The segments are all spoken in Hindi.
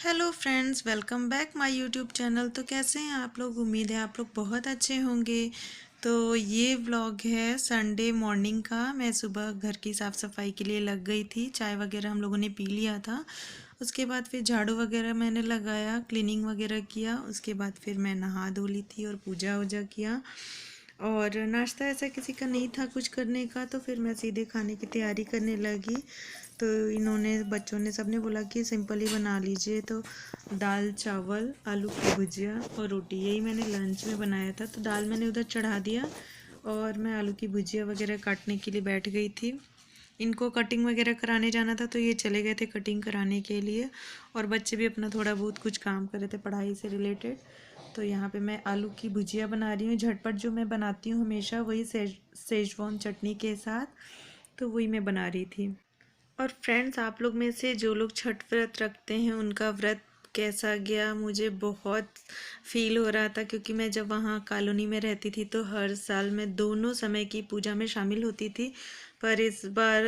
Hello friends, welcome back my YouTube channel. तो कैसे हैं आप लोग? उम्मीद है आप लोग बहुत अच्छे होंगे। तो ये व्लॉग है संडे मॉर्निंग का। मैं सुबह घर की साफ़ सफाई के लिए लग गई थी। चाय वगैरह हम लोगों ने पी लिया था। उसके बाद फिर झाड़ू वगैरह मैंने लगाया, क्लीनिंग वगैरह किया। उसके बाद फिर मैं नहा धो ली थी और पूजा वूजा किया। और नाश्ता ऐसा किसी का नहीं था कुछ करने का, तो फिर मैं सीधे खाने की तैयारी करने लगी। तो इन्होंने बच्चों ने सबने बोला कि सिंपल ही बना लीजिए। तो दाल चावल, आलू की भुजिया और रोटी, यही मैंने लंच में बनाया था। तो दाल मैंने उधर चढ़ा दिया और मैं आलू की भुजिया वगैरह काटने के लिए बैठ गई थी। इनको कटिंग वगैरह कराने जाना था, तो ये चले गए थे कटिंग कराने के लिए। और बच्चे भी अपना थोड़ा बहुत कुछ काम कर रहे थे पढ़ाई से रिलेटेड। तो यहाँ पे मैं आलू की भुजिया बना रही हूँ झटपट, जो मैं बनाती हूँ हमेशा, वही सेजवान चटनी के साथ। तो वही मैं बना रही थी। और फ्रेंड्स, आप लोग में से जो लोग छठ व्रत रखते हैं उनका व्रत कैसा गया? मुझे बहुत फील हो रहा था, क्योंकि मैं जब वहाँ कॉलोनी में रहती थी तो हर साल मैं दोनों समय की पूजा में शामिल होती थी। पर इस बार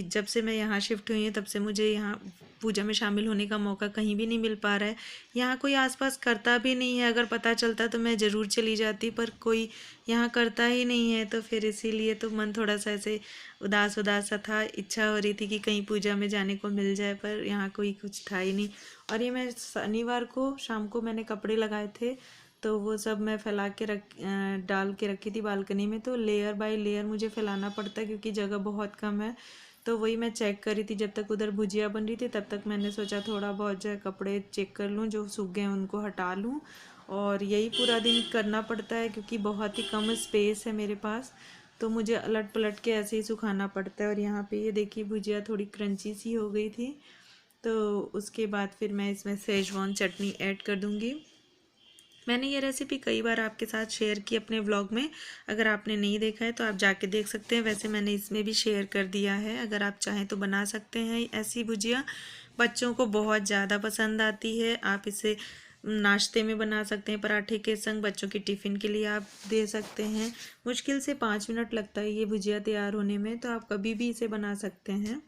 जब से मैं यहाँ शिफ्ट हुई हूँ तब से मुझे यहाँ पूजा में शामिल होने का मौका कहीं भी नहीं मिल पा रहा है। यहाँ कोई आसपास करता भी नहीं है। अगर पता चलता तो मैं ज़रूर चली जाती, पर कोई यहाँ करता ही नहीं है। तो फिर इसीलिए तो मन थोड़ा सा ऐसे उदास उदास सा था। इच्छा हो रही थी कि कहीं पूजा में जाने को मिल जाए, पर यहाँ कोई कुछ था ही नहीं। और ये मैं शनिवार को शाम को मैंने कपड़े लगाए थे, तो वो सब मैं फैला के डाल के रखी थी बालकनी में। तो लेयर बाय लेयर मुझे फैलाना पड़ता है क्योंकि जगह बहुत कम है। तो वही मैं चेक कर रही थी, जब तक उधर भुजिया बन रही थी तब तक मैंने सोचा थोड़ा बहुत जो है कपड़े चेक कर लूँ, जो सूख गए हैं उनको हटा लूँ। और यही पूरा दिन करना पड़ता है क्योंकि बहुत ही कम स्पेस है मेरे पास। तो मुझे अलट पलट के ऐसे ही सुखाना पड़ता है। और यहाँ पे ये देखिए भुजिया थोड़ी क्रंची सी हो गई थी। तो उसके बाद फिर मैं इसमें सेजवान चटनी ऐड कर दूँगी। मैंने ये रेसिपी कई बार आपके साथ शेयर की अपने व्लॉग में। अगर आपने नहीं देखा है तो आप जाके देख सकते हैं। वैसे मैंने इसमें भी शेयर कर दिया है। अगर आप चाहें तो बना सकते हैं ऐसी भुजिया। बच्चों को बहुत ज़्यादा पसंद आती है। आप इसे नाश्ते में बना सकते हैं, पराठे के संग बच्चों की टिफ़िन के लिए आप दे सकते हैं। मुश्किल से 5 मिनट लगता है ये भुजिया तैयार होने में, तो आप कभी भी इसे बना सकते हैं।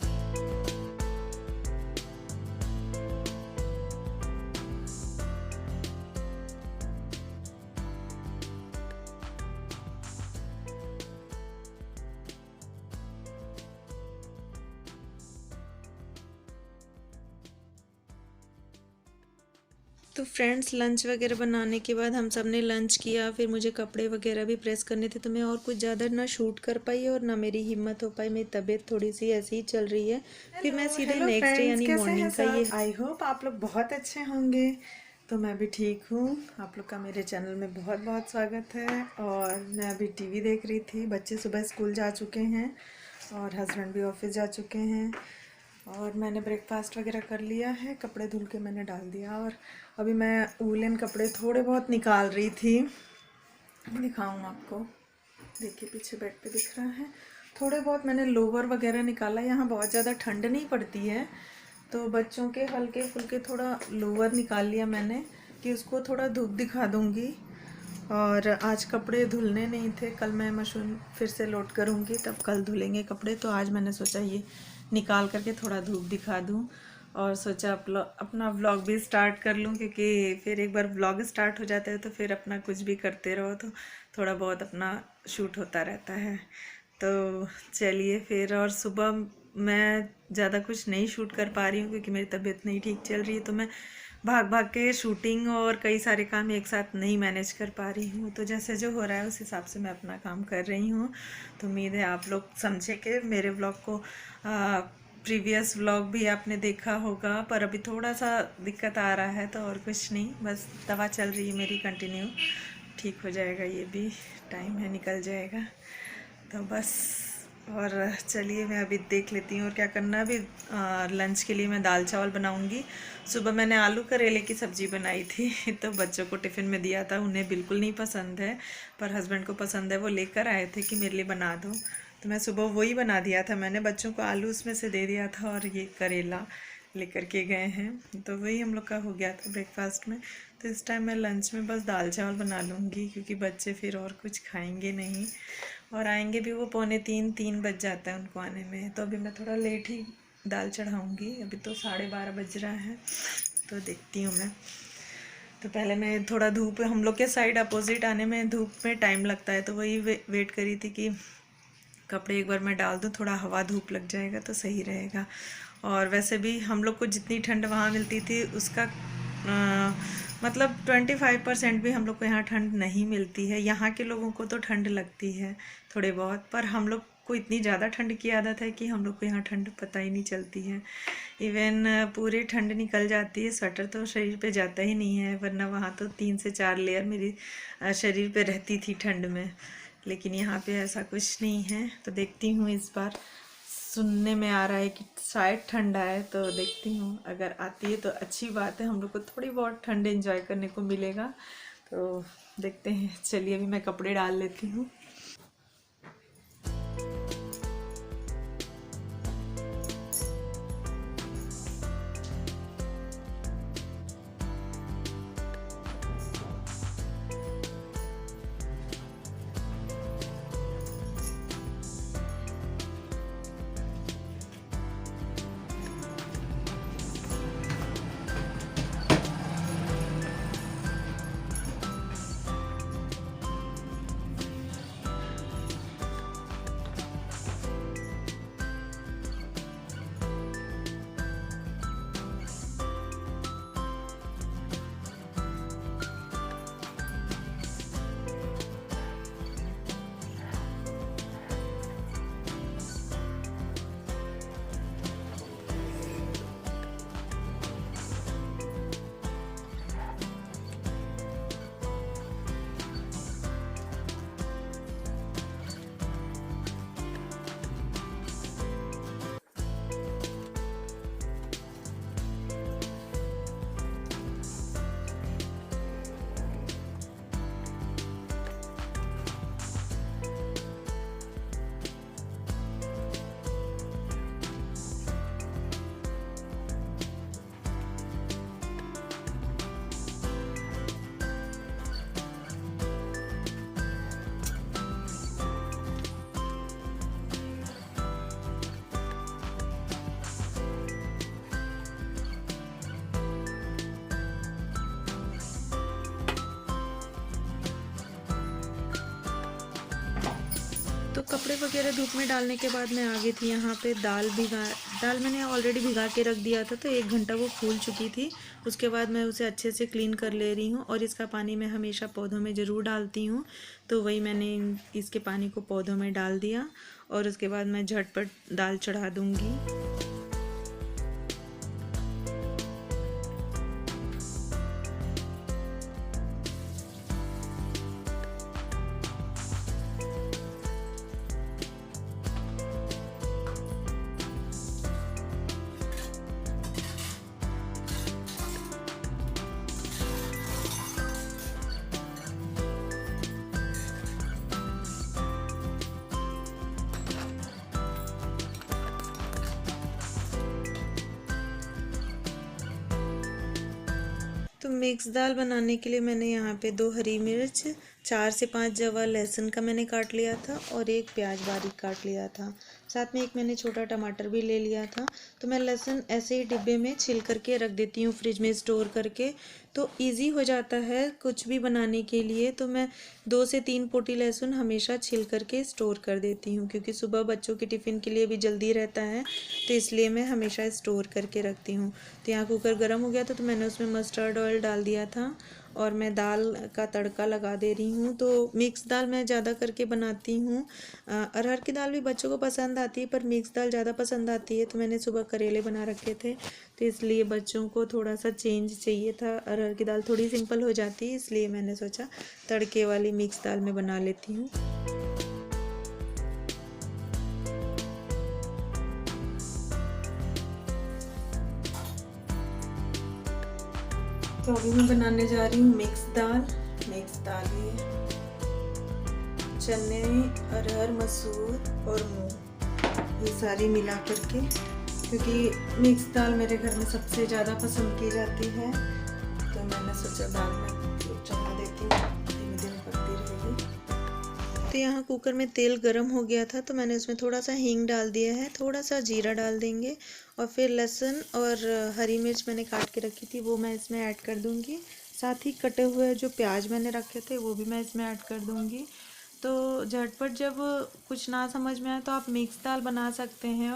तो फ्रेंड्स, लंच वगैरह बनाने के बाद हम सब ने लंच किया। फिर मुझे कपड़े वगैरह भी प्रेस करने थे, तो मैं और कुछ ज़्यादा ना शूट कर पाई और ना मेरी हिम्मत हो पाई। मेरी तबीयत थोड़ी सी ऐसी ही चल रही है। फिर मैं हेलो सीधे हेलो नेक्स्ट डे फ्रेंड्स, यानी कैसे हैं मॉर्निंग का ये। सब? आई होप आप लोग बहुत अच्छे होंगे। तो मैं भी ठीक हूँ। आप लोग का मेरे चैनल में बहुत बहुत स्वागत है। और मैं अभी टीवी देख रही थी। बच्चे सुबह स्कूल जा चुके हैं और हस्बैंड भी ऑफिस जा चुके हैं। और मैंने ब्रेकफास्ट वगैरह कर लिया है, कपड़े धुल के मैंने डाल दिया। और अभी मैं वूलन कपड़े थोड़े बहुत निकाल रही थी। दिखाऊँ आपको, देखिए पीछे बेड पे दिख रहा है। थोड़े बहुत मैंने लोवर वगैरह निकाला। यहाँ बहुत ज़्यादा ठंड नहीं पड़ती है, तो बच्चों के हल्के फुल्के थोड़ा लोवर निकाल लिया मैंने कि उसको थोड़ा धूप दिखा दूँगी। और आज कपड़े धुलने नहीं थे, कल मैं मशीन फिर से लोड करूँगी, तब कल धुलेंगे कपड़े। तो आज मैंने सोचा ये निकाल करके थोड़ा धूप दिखा दूँ। और सोचा अपना व्लॉग भी स्टार्ट कर लूँ, क्योंकि फिर एक बार व्लॉग स्टार्ट हो जाता है तो फिर अपना कुछ भी करते रहो तो थोड़ा बहुत अपना शूट होता रहता है। तो चलिए फिर। और सुबह मैं ज़्यादा कुछ नहीं शूट कर पा रही हूँ क्योंकि मेरी तबीयत नहीं ठीक चल रही है। तो मैं भाग भाग के शूटिंग और कई सारे काम एक साथ नहीं मैनेज कर पा रही हूँ। तो जैसे जो हो रहा है उस हिसाब से मैं अपना काम कर रही हूँ। तो उम्मीद है आप लोग समझे कि मेरे व्लॉग को प्रीवियस व्लॉग भी आपने देखा होगा, पर अभी थोड़ा सा दिक्कत आ रहा है। तो और कुछ नहीं, बस दवा चल रही है मेरी कंटिन्यू। ठीक हो जाएगा, ये भी टाइम है, निकल जाएगा। तो बस। और चलिए मैं अभी देख लेती हूँ और क्या करना है। अभी लंच के लिए मैं दाल चावल बनाऊँगी। सुबह मैंने आलू करेले की सब्ज़ी बनाई थी तो बच्चों को टिफ़िन में दिया था। उन्हें बिल्कुल नहीं पसंद है, पर हस्बैंड को पसंद है। वो लेकर आए थे कि मेरे लिए बना दो, तो मैं सुबह वही बना दिया था। मैंने बच्चों को आलू उसमें से दे दिया था और ये करेला लेकर के गए हैं। तो वही हम लोग का हो गया था ब्रेकफास्ट में। तो इस टाइम मैं लंच में बस दाल चावल बना लूँगी, क्योंकि बच्चे फिर और कुछ खाएंगे नहीं। और आएंगे भी वो 2:45-3 बज जाता है उनको आने में। तो अभी मैं थोड़ा लेट ही दाल चढ़ाऊँगी। अभी तो 12:30 बज रहा है। तो देखती हूँ मैं। तो पहले मैं थोड़ा धूप, हम लोग के साइड अपोजिट आने में धूप में टाइम लगता है, तो वही वेट करी थी कि कपड़े एक बार मैं डाल दूँ, थोड़ा हवा धूप लग जाएगा तो सही रहेगा। और वैसे भी हम लोग को जितनी ठंड वहाँ मिलती थी उसका मतलब 25% भी हम लोग को यहाँ ठंड नहीं मिलती है। यहाँ के लोगों को तो ठंड लगती है थोड़े बहुत, पर हम लोग को इतनी ज़्यादा ठंड की आदत है कि हम लोग को यहाँ ठंड पता ही नहीं चलती है। इवन पूरी ठंड निकल जाती है, स्वेटर तो शरीर पे जाता ही नहीं है, वरना वहाँ तो 3 से 4 लेयर मेरी शरीर पे रहती थी ठंड में। लेकिन यहाँ पे ऐसा कुछ नहीं है। तो देखती हूँ, इस बार सुनने में आ रहा है कि शायद ठंड आए, तो देखती हूँ अगर आती है तो अच्छी बात है, हम लोग को थोड़ी बहुत ठंड एंजॉय करने को मिलेगा। तो देखते हैं, चलिए अभी मैं कपड़े डाल लेती हूँ। तो कपड़े वगैरह धूप में डालने के बाद मैं आ गई थी यहाँ पे। दाल मैंने ऑलरेडी भिगा के रख दिया था, तो 1 घंटा वो फूल चुकी थी। उसके बाद मैं उसे अच्छे से क्लीन कर ले रही हूँ, और इसका पानी मैं हमेशा पौधों में ज़रूर डालती हूँ। तो वही मैंने इसके पानी को पौधों में डाल दिया, और उसके बाद मैं झटपट दाल चढ़ा दूँगी। तो मिक्स दाल बनाने के लिए मैंने यहाँ पे 2 हरी मिर्च, 4 से 5 जवा लहसुन का मैंने काट लिया था, और 1 प्याज बारीक काट लिया था। साथ में एक मैंने छोटा टमाटर भी ले लिया था। तो मैं लहसुन ऐसे ही डिब्बे में छिल करके रख देती हूँ, फ्रिज में स्टोर करके, तो इजी हो जाता है कुछ भी बनाने के लिए। तो मैं 2 से 3 पोटी लहसुन हमेशा छिल करके स्टोर कर देती हूँ, क्योंकि सुबह बच्चों के टिफ़िन के लिए भी जल्दी रहता है, तो इसलिए मैं हमेशा स्टोर करके रखती हूँ। तो यहाँ कुकर गर्म हो गया था, तो मैंने उसमें मस्टर्ड ऑयल डाल दिया था, और मैं दाल का तड़का लगा दे रही हूँ। तो मिक्स दाल मैं ज़्यादा करके बनाती हूँ। अरहर की दाल भी बच्चों को पसंद आती है, पर मिक्स दाल ज़्यादा पसंद आती है। तो मैंने सुबह करेले बना रखे थे, तो इसलिए बच्चों को थोड़ा सा चेंज चाहिए था। अरहर की दाल थोड़ी सिंपल हो जाती है, इसलिए मैंने सोचा तड़के वाली मिक्स दाल मैं बना लेती हूँ। तो अभी मैं बनाने जा रही हूँ मिक्स दाल है चने, अरहर, मसूर और मूंग, ये सारी मिला करके, क्योंकि मिक्स दाल मेरे घर में सबसे ज़्यादा पसंद की जाती है। तो मैंने सोचा दाल में चढ़ा देती हूँ, धीमे धीमे पकती रहेगी। तो यहाँ कुकर में तेल गरम हो गया था, तो मैंने उसमें थोड़ा सा हींग डाल दिया है, थोड़ा सा जीरा डाल देंगे और फिर लहसुन और हरी मिर्च मैंने काट के रखी थी वो मैं इसमें ऐड कर दूँगी। साथ ही कटे हुए जो प्याज मैंने रखे थे वो भी मैं इसमें ऐड कर दूँगी। तो झटपट जब कुछ ना समझ में आए तो आप मिक्स दाल बना सकते हैं।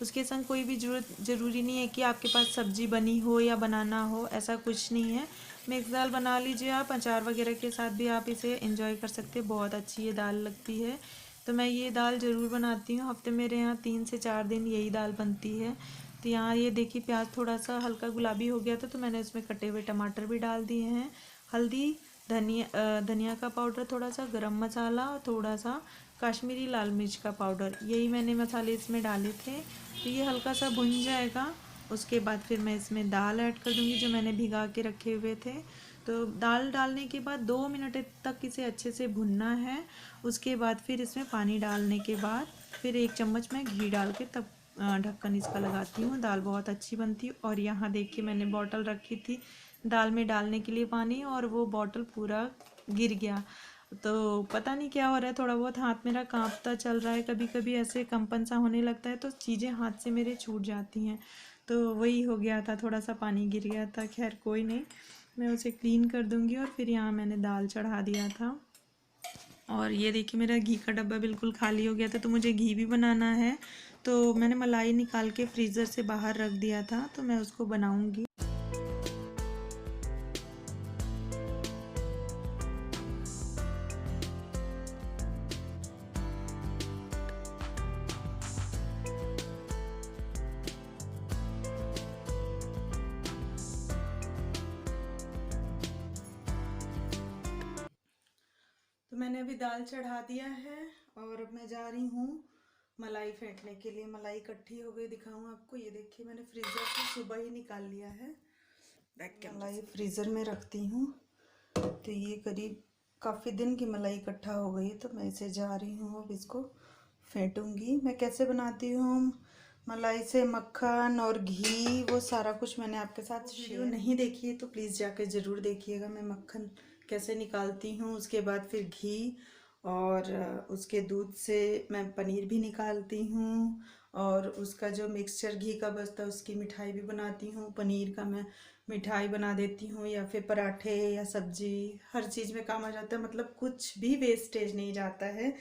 उसके संग कोई भी ज़रूरी नहीं है कि आपके पास सब्जी बनी हो या बनाना हो, ऐसा कुछ नहीं है। मिक्स दाल बना लीजिए आप, अचार वगैरह के साथ भी आप इसे एंजॉय कर सकते हैं, बहुत अच्छी ये दाल लगती है। तो मैं ये दाल ज़रूर बनाती हूँ, हफ्ते मेरे यहाँ 3 से 4 दिन यही दाल बनती है। तो यहाँ ये देखिए प्याज थोड़ा सा हल्का गुलाबी हो गया था, तो मैंने इसमें कटे हुए टमाटर भी डाल दिए हैं। हल्दी, धनिया का पाउडर, थोड़ा सा गरम मसाला और थोड़ा सा कश्मीरी लाल मिर्च का पाउडर, यही मैंने मसाले इसमें डाले थे। तो ये हल्का सा भुन जाएगा, उसके बाद फिर मैं इसमें दाल ऐड कर दूँगी जो मैंने भिगा के रखे हुए थे। तो दाल डालने के बाद 2 मिनट तक इसे अच्छे से भुनना है। उसके बाद फिर इसमें पानी डालने के बाद फिर 1 चम्मच मैं घी डाल के तब ढक्कन इसका लगाती हूँ। दाल बहुत अच्छी बनती है। और यहाँ देखिए मैंने बॉटल रखी थी दाल में डालने के लिए पानी, और वो बॉटल पूरा गिर गया। तो पता नहीं क्या हो रहा है, थोड़ा बहुत हाथ मेरा कांपता चल रहा है, कभी कभी ऐसे कंपन सा होने लगता है तो चीज़ें हाथ से मेरे छूट जाती हैं। तो वही हो गया था, थोड़ा सा पानी गिर गया था। खैर कोई नहीं, मैं उसे क्लीन कर दूंगी। और फिर यहाँ मैंने दाल चढ़ा दिया था। और ये देखिए मेरा घी का डब्बा बिल्कुल खाली हो गया था, तो मुझे घी भी बनाना है। तो मैंने मलाई निकाल के फ्रीज़र से बाहर रख दिया था, तो मैं उसको बनाऊंगी। तो मैंने अभी दाल चढ़ा दिया है और अब मैं जा रही हूँ मलाई फेंटने के लिए। मलाई इकट्ठी हो गई, दिखाऊँ आपको। ये देखिए मैंने फ्रीज़र से सुबह ही निकाल लिया है। मलाई फ्रीज़र में रखती हूँ, तो ये करीब काफ़ी दिन की मलाई इकट्ठा हो गई है। तो मैं इसे जा रही हूँ, अब इसको फेंटूँगी। मैं कैसे बनाती हूँ मलाई से मक्खन और घी, वो सारा कुछ मैंने आपके साथ वीडियो नहीं देखी है तो प्लीज़ जाके ज़रूर देखिएगा। मैं मक्खन कैसे निकालती हूँ, उसके बाद फिर घी, और उसके दूध से मैं पनीर भी निकालती हूँ, और उसका जो मिक्सचर घी का बचता है उसकी मिठाई भी बनाती हूँ। पनीर का मैं मिठाई बना देती हूँ, या फिर पराठे या सब्जी, हर चीज़ में काम आ जाता है। मतलब कुछ भी वेस्टेज नहीं जाता है।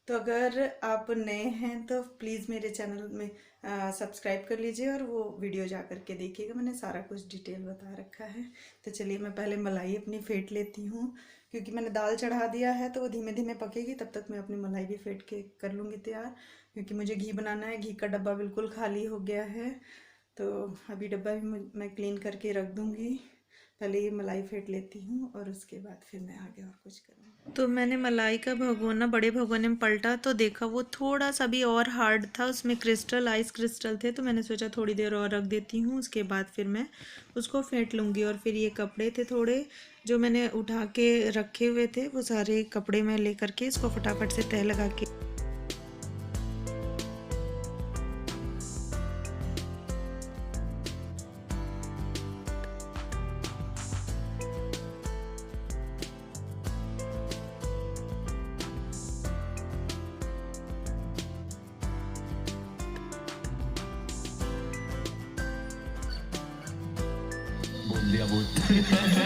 तो अगर आप नए हैं तो प्लीज़ मेरे चैनल में सब्सक्राइब कर लीजिए और वो वीडियो जा कर के देखिएगा, मैंने सारा कुछ डिटेल बता रखा है। तो चलिए मैं पहले मलाई अपनी फेंट लेती हूँ, क्योंकि मैंने दाल चढ़ा दिया है तो वो धीमे धीमे पकेगी, तब तक मैं अपनी मलाई भी फेंट के कर लूँगी तैयार, क्योंकि मुझे घी बनाना है। घी का डब्बा बिल्कुल खाली हो गया है, तो अभी डब्बा भी मैं क्लीन करके रख दूँगी। पहले ये मलाई फेंट लेती हूँ और उसके बाद फिर मैं आगे और कुछ करूँगी। तो मैंने मलाई का भगोना बड़े भगोने में पलटा तो देखा वो थोड़ा सा भी और हार्ड था, उसमें क्रिस्टल, आइस क्रिस्टल थे। तो मैंने सोचा थोड़ी देर और रख देती हूँ, उसके बाद फिर मैं उसको फेंट लूँगी। और फिर ये कपड़े थे थोड़े जो मैंने उठा के रखे हुए थे, वो सारे कपड़े मैं ले करके इसको फटाफट से तह लगा के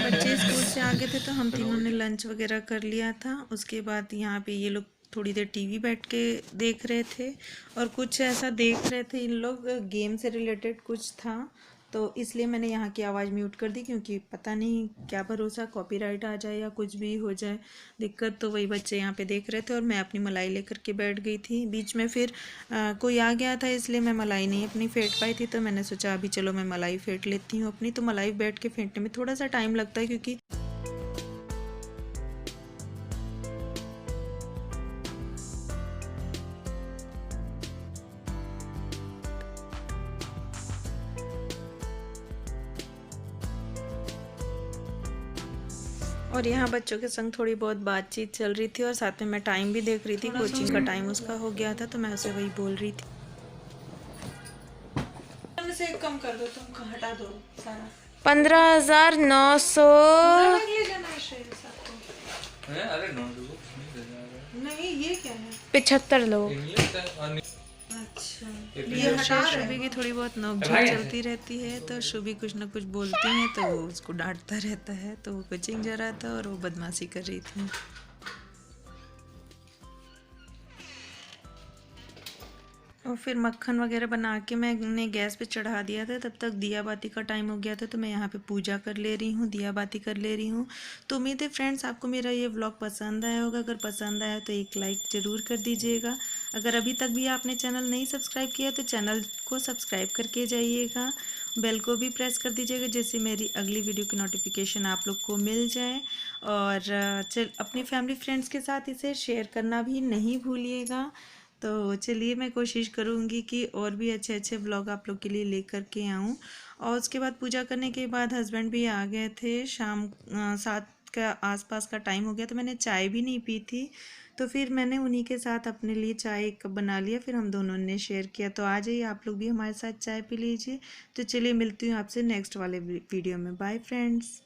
बच्चे स्कूल से आ गए थे तो हम तीनों ने लंच वगैरह कर लिया था। उसके बाद यहाँ पे ये लोग थोड़ी देर टीवी बैठ के देख रहे थे, और कुछ ऐसा देख रहे थे इन लोग, गेम से रिलेटेड कुछ था, तो इसलिए मैंने यहाँ की आवाज़ म्यूट कर दी, क्योंकि पता नहीं क्या भरोसा कॉपीराइट आ जाए या कुछ भी हो जाए दिक्कत। तो वही बच्चे यहाँ पे देख रहे थे और मैं अपनी मलाई लेकर के बैठ गई थी। बीच में फिर कोई आ गया था, इसलिए मैं मलाई नहीं अपनी फेंट पाई थी। तो मैंने सोचा अभी चलो मैं मलाई फेंट लेती हूँ अपनी। तो मलाई बैठ के फेंटने में थोड़ा सा टाइम लगता है, क्योंकि और यहाँ बच्चों के संग थोड़ी बहुत बातचीत चल रही थी, और साथ में मैं टाइम भी देख रही थी, कोचिंग का टाइम उसका हो गया था, तो मैं उसे वही बोल रही थी। से कम कर दो, तुम हटा दो सारा। 15,900 अरे नहीं, ये क्या है? 75 लोग। अच्छा, ये हटा शुभी की थोड़ी बहुत नोकझोंक चलती रहती है, तो शुभी कुछ ना कुछ बोलती है तो वो उसको डांटता रहता है, तो वो कोचिंग जा रहा था और वो बदमाशी कर रही थी। और फिर मक्खन वगैरह बना के मैंने गैस पे चढ़ा दिया था, तब तक दिया बाती का टाइम हो गया था, तो मैं यहाँ पे पूजा कर ले रही हूँ, दिया बाती कर ले रही हूँ। तो उम्मीद है फ्रेंड्स आपको मेरा ये व्लॉग पसंद आया होगा। अगर पसंद आया तो एक लाइक ज़रूर कर दीजिएगा। अगर अभी तक भी आपने चैनल नहीं सब्सक्राइब किया तो चैनल को सब्सक्राइब करके जाइएगा, बेल को भी प्रेस कर दीजिएगा, जिससे मेरी अगली वीडियो की नोटिफिकेशन आप लोग को मिल जाए। और अपनी फैमिली फ्रेंड्स के साथ इसे शेयर करना भी नहीं भूलिएगा। तो चलिए मैं कोशिश करूँगी कि और भी अच्छे अच्छे व्लॉग आप लोग के लिए लेकर के आऊँ। और उसके बाद पूजा करने के बाद हस्बैंड भी आ गए थे, शाम 7 का आसपास का टाइम हो गया, तो मैंने चाय भी नहीं पी थी, तो फिर मैंने उन्हीं के साथ अपने लिए चाय एक कप बना लिया, फिर हम दोनों ने शेयर किया। तो आ जाइए आप लोग भी हमारे साथ चाय पी लीजिए। तो चलिए मिलती हूँ आपसे नेक्स्ट वाले वीडियो में। Bye friends.